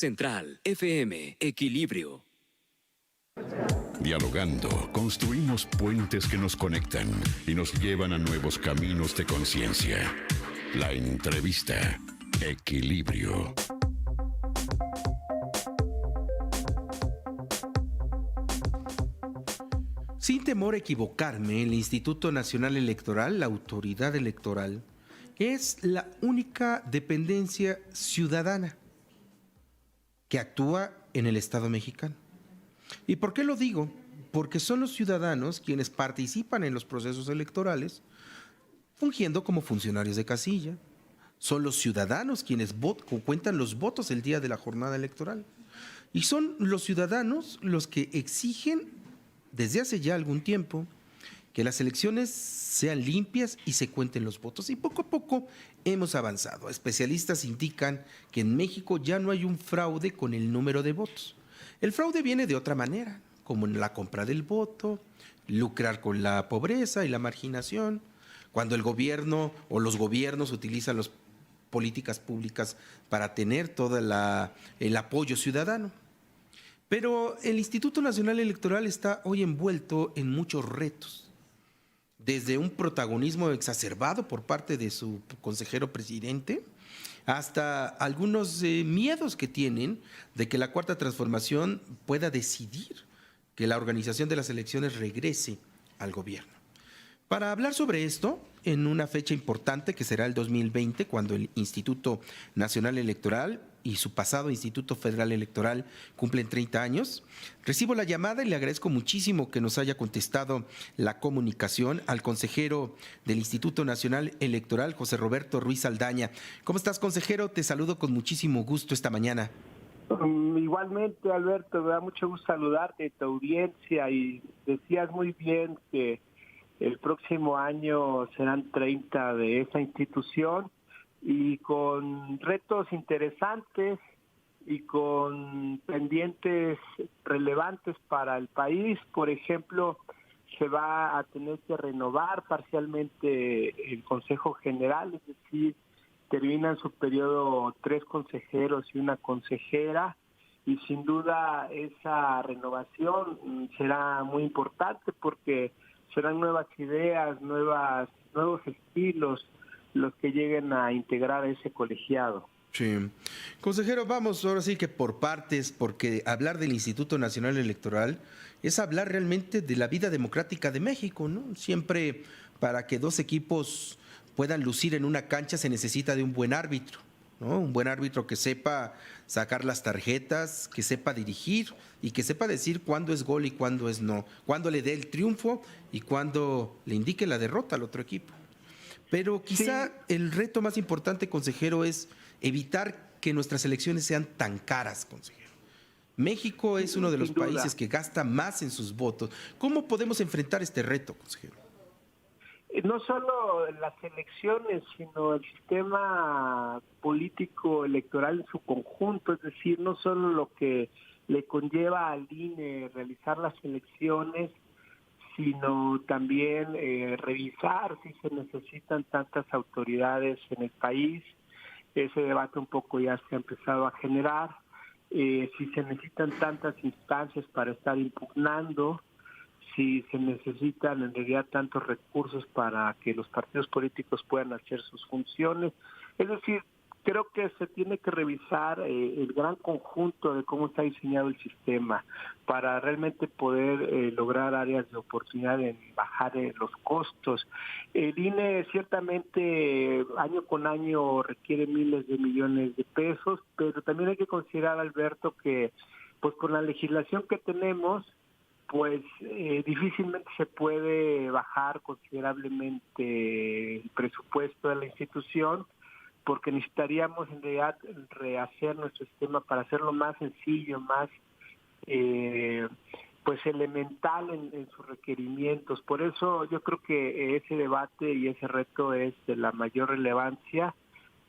Central FM, Equilibrio. Dialogando, construimos puentes que nos conectan y nos llevan a nuevos caminos de conciencia. La entrevista, Equilibrio. Sin temor a equivocarme, el Instituto Nacional Electoral, la autoridad electoral, es la única dependencia ciudadana que actúa en el Estado mexicano. ¿Y por qué lo digo? Porque son los ciudadanos quienes participan en los procesos electorales, fungiendo como funcionarios de casilla. Son los ciudadanos quienes cuentan los votos el día de la jornada electoral. Y son los ciudadanos los que exigen, desde hace ya algún tiempo, que las elecciones sean limpias y se cuenten los votos. Y poco a poco hemos avanzado. Especialistas indican que en México ya no hay un fraude con el número de votos. El fraude viene de otra manera, como en la compra del voto, lucrar con la pobreza y la marginación, cuando el gobierno o los gobiernos utilizan las políticas públicas para tener todo el apoyo ciudadano. Pero el Instituto Nacional Electoral está hoy envuelto en muchos retos, desde un protagonismo exacerbado por parte de su consejero presidente, hasta algunos miedos que tienen de que la Cuarta Transformación pueda decidir que la organización de las elecciones regrese al gobierno. Para hablar sobre esto, en una fecha importante que será el 2020, cuando el Instituto Nacional Electoral y su pasado Instituto Federal Electoral cumplen 30 años, recibo la llamada y le agradezco muchísimo que nos haya contestado la comunicación al consejero del Instituto Nacional Electoral, José Roberto Ruiz Saldaña. ¿Cómo estás, consejero? Te saludo con muchísimo gusto esta mañana. Igualmente, Alberto, me da mucho gusto saludarte, tu audiencia, y decías muy bien que el próximo año serán 30 de esa institución y con retos interesantes y con pendientes relevantes para el país. Por ejemplo, se va a tener que renovar parcialmente el Consejo General, es decir, terminan su periodo 3 consejeros y una consejera, y sin duda esa renovación será muy importante porque serán nuevas ideas, nuevos estilos los que lleguen a integrar a ese colegiado. Sí. Consejero, vamos ahora sí que por partes, porque hablar del Instituto Nacional Electoral es hablar realmente de la vida democrática de México, ¿no? Siempre para que dos equipos puedan lucir en una cancha se necesita de un buen árbitro, ¿no? Un buen árbitro que sepa sacar las tarjetas, que sepa dirigir y que sepa decir cuándo es gol y cuándo es no, cuándo le dé el triunfo y cuándo le indique la derrota al otro equipo. Pero quizá sí, el reto más importante, consejero, es evitar que nuestras elecciones sean tan caras, consejero. México es uno de los países que gasta más en sus votos. ¿Cómo podemos enfrentar este reto, consejero? No solo las elecciones, sino el sistema político electoral en su conjunto, es decir, no solo lo que le conlleva al INE realizar las elecciones, sino también revisar si se necesitan tantas autoridades en el país. Ese debate un poco ya se ha empezado a generar. Si se necesitan tantas instancias para estar impugnando, si se necesitan en realidad tantos recursos para que los partidos políticos puedan hacer sus funciones. Es decir, creo que se tiene que revisar el gran conjunto de cómo está diseñado el sistema para realmente poder lograr áreas de oportunidad en bajar los costos. El INE ciertamente año con año requiere miles de millones de pesos, pero también hay que considerar, Alberto, que pues con la legislación que tenemos, pues difícilmente se puede bajar considerablemente el presupuesto de la institución, porque necesitaríamos en realidad rehacer nuestro sistema para hacerlo más sencillo, más pues elemental en sus requerimientos. Por eso yo creo que ese debate y ese reto es de la mayor relevancia,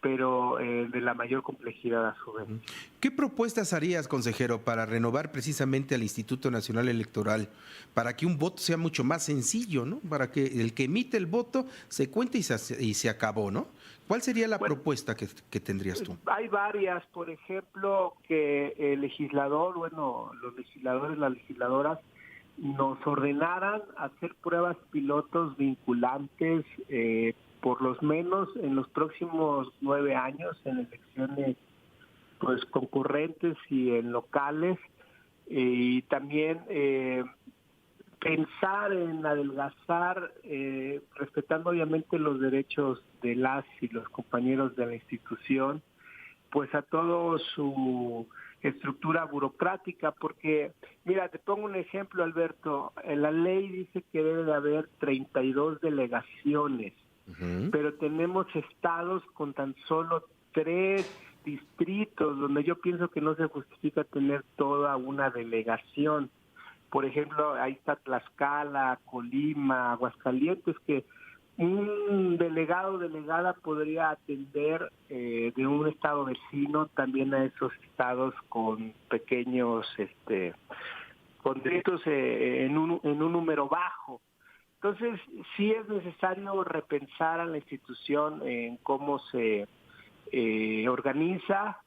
pero de la mayor complejidad a su vez. ¿Qué propuestas harías, consejero, para renovar precisamente al Instituto Nacional Electoral, para que un voto sea mucho más sencillo, ¿no? Para que el que emite el voto se cuente y se acabó, ¿no? ¿Cuál sería la propuesta que tendrías tú? Hay varias, por ejemplo, que el legislador, los legisladores, las legisladoras, nos ordenaran hacer pruebas pilotos vinculantes por lo menos en los próximos 9 años en elecciones pues concurrentes y en locales, y también pensar en adelgazar, respetando obviamente los derechos de las y los compañeros de la institución, pues a todo su estructura burocrática, porque, mira, te pongo un ejemplo, Alberto, la ley dice que debe de haber 32 delegaciones, pero tenemos estados con tan solo 3 distritos, donde yo pienso que no se justifica tener toda una delegación. Por ejemplo, ahí está Tlaxcala, Colima, Aguascalientes, que un delegado o delegada podría atender de un estado vecino también a esos estados con pequeños, con distritos en un número bajo. Entonces, sí es necesario repensar a la institución en cómo se organiza,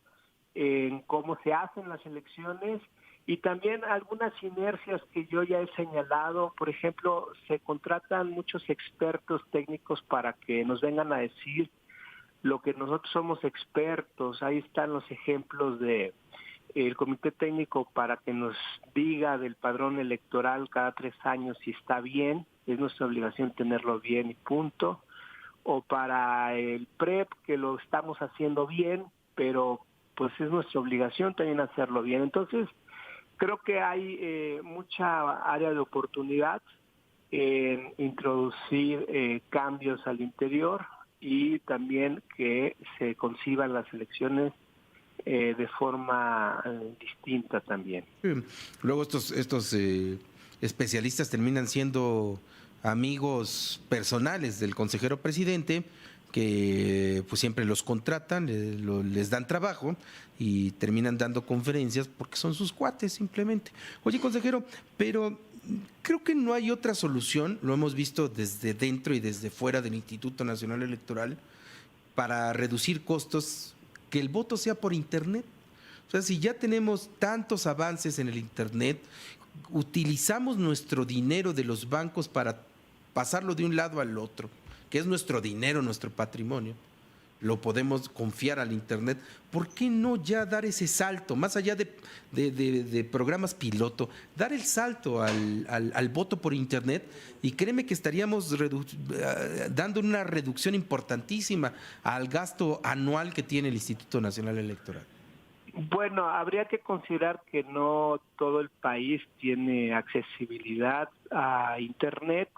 en cómo se hacen las elecciones, y también algunas sinergias que yo ya he señalado. Por ejemplo, se contratan muchos expertos técnicos para que nos vengan a decir lo que nosotros somos expertos. Ahí están los ejemplos de el comité técnico para que nos diga del padrón electoral cada 3 años si está bien, es nuestra obligación tenerlo bien y punto. O para el PREP, que lo estamos haciendo bien, pero pues es nuestra obligación también hacerlo bien. Entonces, creo que hay mucha área de oportunidad en introducir cambios al interior, y también que se conciban las elecciones de forma distinta también. Luego estos especialistas terminan siendo amigos personales del consejero presidente, que pues siempre los contratan, les dan trabajo y terminan dando conferencias porque son sus cuates simplemente. Oye, consejero, pero creo que no hay otra solución, lo hemos visto desde dentro y desde fuera del Instituto Nacional Electoral, para reducir costos, que el voto sea por internet. O sea, si ya tenemos tantos avances en el internet, utilizamos nuestro dinero de los bancos para pasarlo de un lado al otro, que es nuestro dinero, nuestro patrimonio, lo podemos confiar al internet. ¿Por qué no ya dar ese salto, más allá de programas piloto, dar el salto al voto por internet? Y créeme que estaríamos dando una reducción importantísima al gasto anual que tiene el Instituto Nacional Electoral. Bueno, habría que considerar que no todo el país tiene accesibilidad a internet.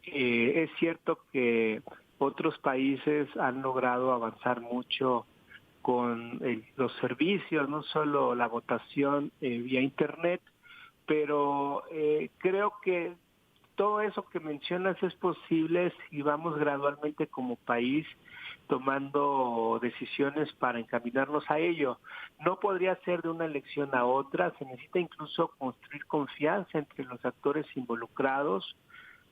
Es cierto que otros países han logrado avanzar mucho con los servicios, no solo la votación vía internet, pero creo que todo eso que mencionas es posible si vamos gradualmente como país tomando decisiones para encaminarnos a ello. No podría ser de una elección a otra, se necesita incluso construir confianza entre los actores involucrados.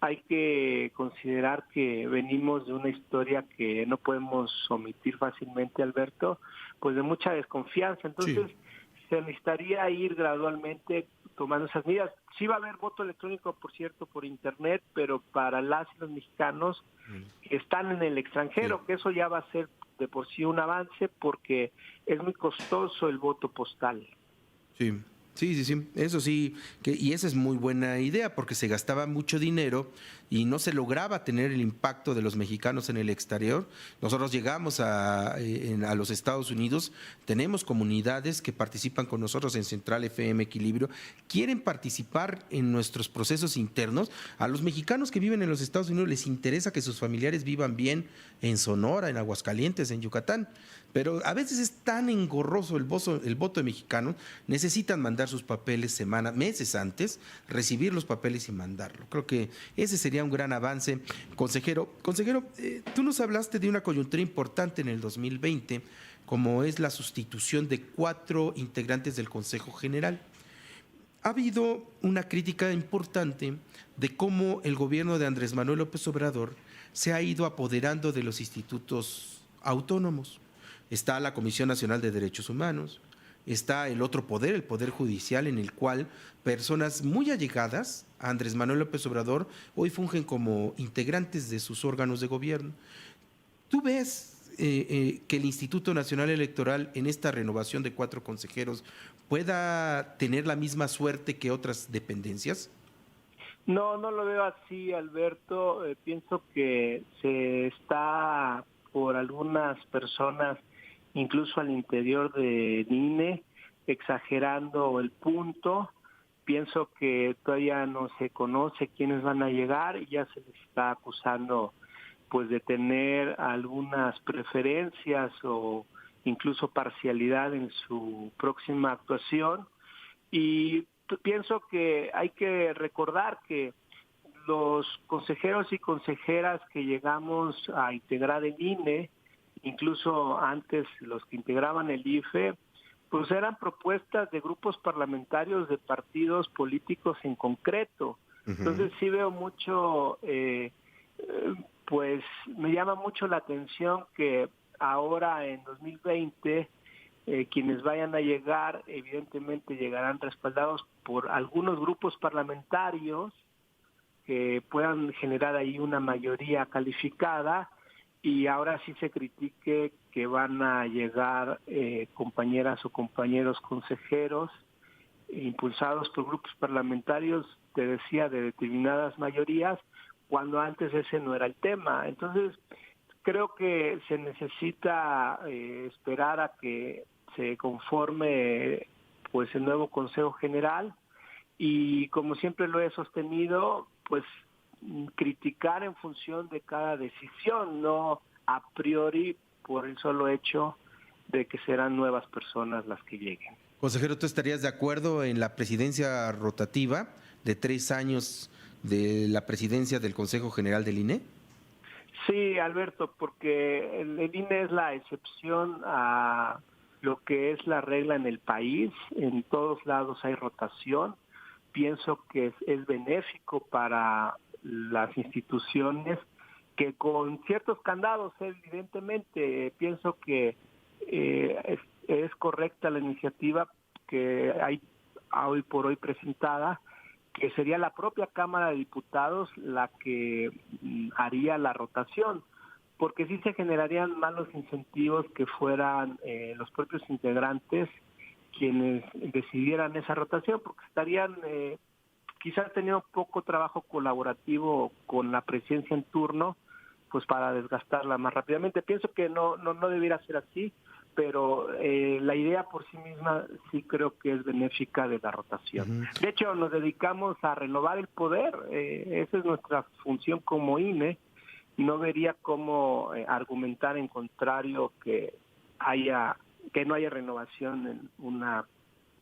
Hay que considerar que venimos de una historia que no podemos omitir fácilmente, Alberto, pues de mucha desconfianza. Entonces, sí, se necesitaría ir gradualmente tomando esas medidas. Sí va a haber voto electrónico, por cierto, por internet, pero para las y los mexicanos que están en el extranjero, sí, que eso ya va a ser de por sí un avance, porque es muy costoso el voto postal. Sí. Sí, eso sí, y esa es muy buena idea, porque se gastaba mucho dinero y no se lograba tener el impacto de los mexicanos en el exterior. Nosotros llegamos a los Estados Unidos, tenemos comunidades que participan con nosotros en Central FM Equilibrio, quieren participar en nuestros procesos internos. A los mexicanos que viven en los Estados Unidos les interesa que sus familiares vivan bien en Sonora, en Aguascalientes, en Yucatán, pero a veces es tan engorroso el voto de mexicanos, necesitan mandar mandar sus papeles meses antes, recibir los papeles y mandarlo. Creo que ese sería un gran avance. Consejero, tú nos hablaste de una coyuntura importante en el 2020, como es la sustitución de 4 integrantes del Consejo General. Ha habido una crítica importante de cómo el gobierno de Andrés Manuel López Obrador se ha ido apoderando de los institutos autónomos. Está la Comisión Nacional de Derechos Humanos, está el otro poder, el Poder Judicial, en el cual personas muy allegadas a Andrés Manuel López Obrador hoy fungen como integrantes de sus órganos de gobierno. ¿Tú ves que el Instituto Nacional Electoral en esta renovación de 4 consejeros pueda tener la misma suerte que otras dependencias? No, no lo veo así, Alberto. Pienso que se está por algunas personas, incluso al interior del INE, exagerando el punto. Pienso que todavía no se conoce quiénes van a llegar y ya se les está acusando pues de tener algunas preferencias o incluso parcialidad en su próxima actuación. Y pienso que hay que recordar que los consejeros y consejeras que llegamos a integrar el INE, incluso antes los que integraban el IFE, pues eran propuestas de grupos parlamentarios de partidos políticos en concreto. Entonces sí veo mucho, pues me llama mucho la atención que ahora en 2020 quienes vayan a llegar evidentemente llegarán respaldados por algunos grupos parlamentarios que puedan generar ahí una mayoría calificada, y ahora sí se critique que van a llegar compañeras o compañeros consejeros impulsados por grupos parlamentarios, te decía, de determinadas mayorías, cuando antes ese no era el tema. Entonces, creo que se necesita esperar a que se conforme pues el nuevo Consejo General, y como siempre lo he sostenido, pues criticar en función de cada decisión, no a priori por el solo hecho de que serán nuevas personas las que lleguen. Consejero, ¿tú estarías de acuerdo en la presidencia rotativa de 3 años de la presidencia del Consejo General del INE? Sí, Alberto, porque el INE es la excepción a lo que es la regla en el país. En todos lados hay rotación. Pienso que es benéfico para las instituciones, que con ciertos candados, evidentemente, pienso que es correcta la iniciativa que hay hoy por hoy presentada, que sería la propia Cámara de Diputados la que haría la rotación, porque sí se generarían malos incentivos que fueran los propios integrantes quienes decidieran esa rotación, porque estarían quizás teniendo poco trabajo colaborativo con la presidencia en turno, pues para desgastarla más rápidamente. Pienso que no debiera ser así, pero la idea por sí misma sí creo que es benéfica de la rotación. De hecho, nos dedicamos a renovar el poder, esa es nuestra función como INE. No vería cómo argumentar en contrario que no haya renovación en una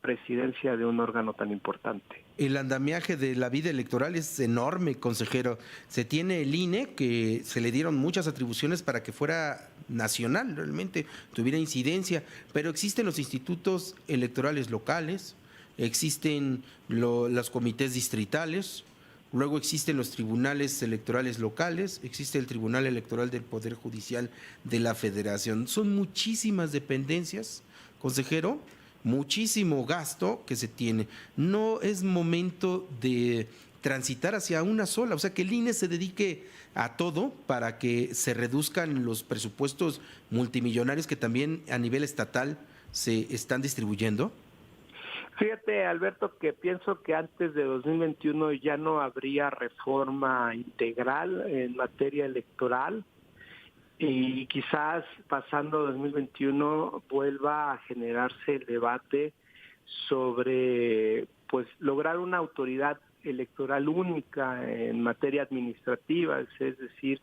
presidencia de un órgano tan importante. El andamiaje de la vida electoral es enorme, consejero. Se tiene el INE, que se le dieron muchas atribuciones para que fuera nacional, realmente tuviera incidencia, pero existen los institutos electorales locales, existen los comités distritales, luego existen los tribunales electorales locales, existe el Tribunal Electoral del Poder Judicial de la Federación. Son muchísimas dependencias, consejero, muchísimo gasto que se tiene. No es momento de transitar hacia una sola, o sea, que el INE se dedique a todo para que se reduzcan los presupuestos multimillonarios que también a nivel estatal se están distribuyendo. Fíjate, Alberto, que pienso que antes de 2021 ya no habría reforma integral en materia electoral, y quizás pasando 2021 vuelva a generarse el debate sobre pues lograr una autoridad electoral única en materia administrativa, es decir,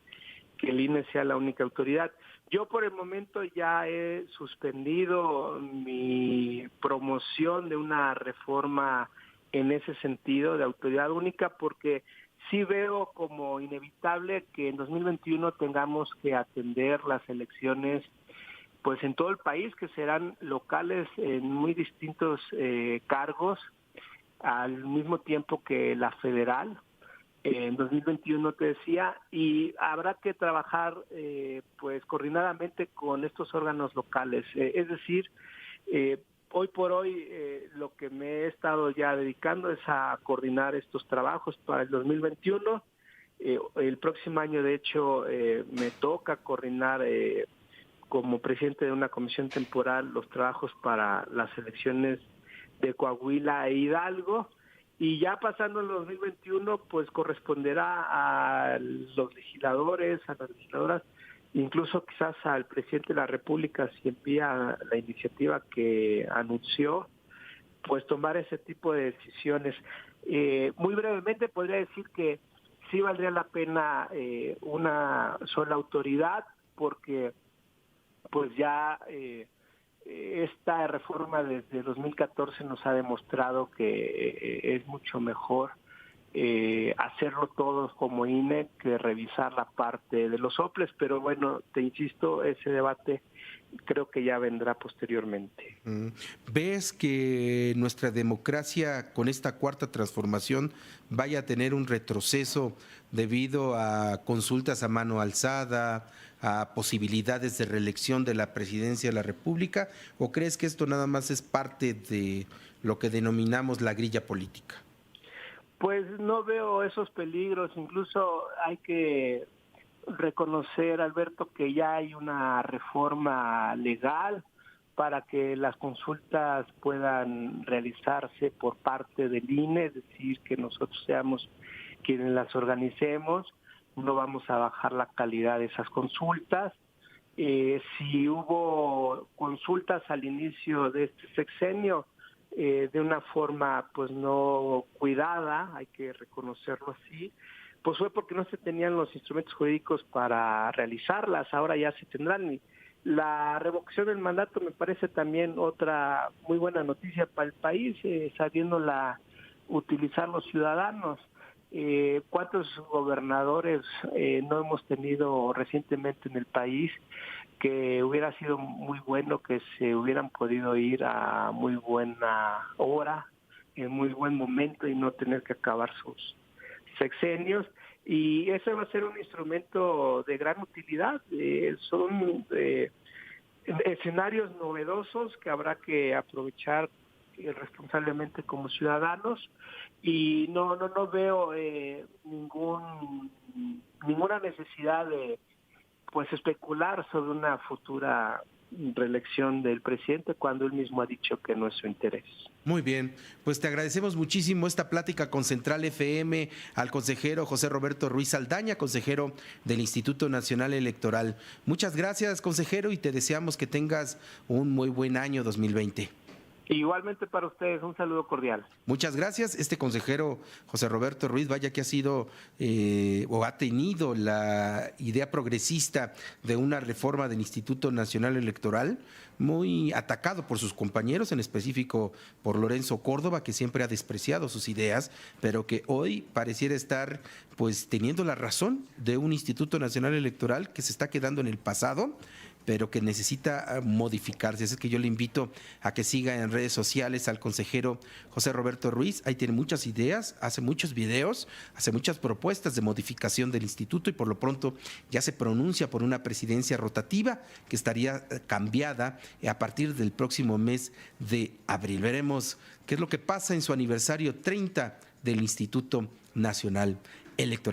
que el INE sea la única autoridad. Yo por el momento ya he suspendido mi promoción de una reforma en ese sentido de autoridad única, porque sí veo como inevitable que en 2021 tengamos que atender las elecciones pues en todo el país, que serán locales en muy distintos cargos, al mismo tiempo que la federal. En 2021 te decía, y habrá que trabajar pues coordinadamente con estos órganos locales. Es decir, hoy por hoy lo que me he estado ya dedicando es a coordinar estos trabajos para el 2021. El próximo año, de hecho, me toca coordinar como presidente de una comisión temporal los trabajos para las elecciones de Coahuila e Hidalgo. Y ya pasando el 2021, pues corresponderá a los legisladores, a las legisladoras, incluso quizás al presidente de la República, si envía la iniciativa que anunció, pues tomar ese tipo de decisiones. Muy brevemente podría decir que sí valdría la pena una sola autoridad, porque pues ya esta reforma desde 2014 nos ha demostrado que es mucho mejor hacerlo todos como INE que revisar la parte de los soples, pero bueno, te insisto, ese debate creo que ya vendrá posteriormente. ¿Ves que nuestra democracia con esta cuarta transformación vaya a tener un retroceso debido a consultas a mano alzada, a posibilidades de reelección de la presidencia de la República, o crees que esto nada más es parte de lo que denominamos la grilla política? Pues no veo esos peligros, incluso hay que reconocer, Alberto, que ya hay una reforma legal para que las consultas puedan realizarse por parte del INE, es decir, que nosotros seamos quienes las organicemos. No vamos a bajar la calidad de esas consultas. Si hubo consultas al inicio de este sexenio de una forma pues no cuidada, hay que reconocerlo así, pues fue porque no se tenían los instrumentos jurídicos para realizarlas. Ahora ya se tendrán. La revocación del mandato me parece también otra muy buena noticia para el país, sabiéndola utilizar los ciudadanos. ¿Cuántos gobernadores no hemos tenido recientemente en el país que hubiera sido muy bueno que se hubieran podido ir a muy buena hora, en muy buen momento y no tener que acabar sus sexenios? Y ese va a ser un instrumento de gran utilidad. Son escenarios novedosos que habrá que aprovechar responsablemente como ciudadanos, y no veo ninguna necesidad de pues especular sobre una futura reelección del presidente cuando él mismo ha dicho que no es su interés. Muy bien, pues te agradecemos muchísimo esta plática con Central FM al consejero José Roberto Ruiz Saldaña, consejero del Instituto Nacional Electoral. Muchas gracias, consejero, y te deseamos que tengas un muy buen año 2020. Igualmente para ustedes, un saludo cordial. Muchas gracias. Este consejero José Roberto Ruiz, vaya que ha sido o ha tenido la idea progresista de una reforma del Instituto Nacional Electoral, muy atacado por sus compañeros, en específico por Lorenzo Córdoba, que siempre ha despreciado sus ideas, pero que hoy pareciera estar pues teniendo la razón de un Instituto Nacional Electoral que se está quedando en el pasado, pero que necesita modificarse. Así es que yo le invito a que siga en redes sociales al consejero José Roberto Ruiz. Ahí tiene muchas ideas, hace muchos videos, hace muchas propuestas de modificación del instituto, y por lo pronto ya se pronuncia por una presidencia rotativa que estaría cambiada a partir del próximo mes de abril. Veremos qué es lo que pasa en su aniversario 30 del Instituto Nacional Electoral.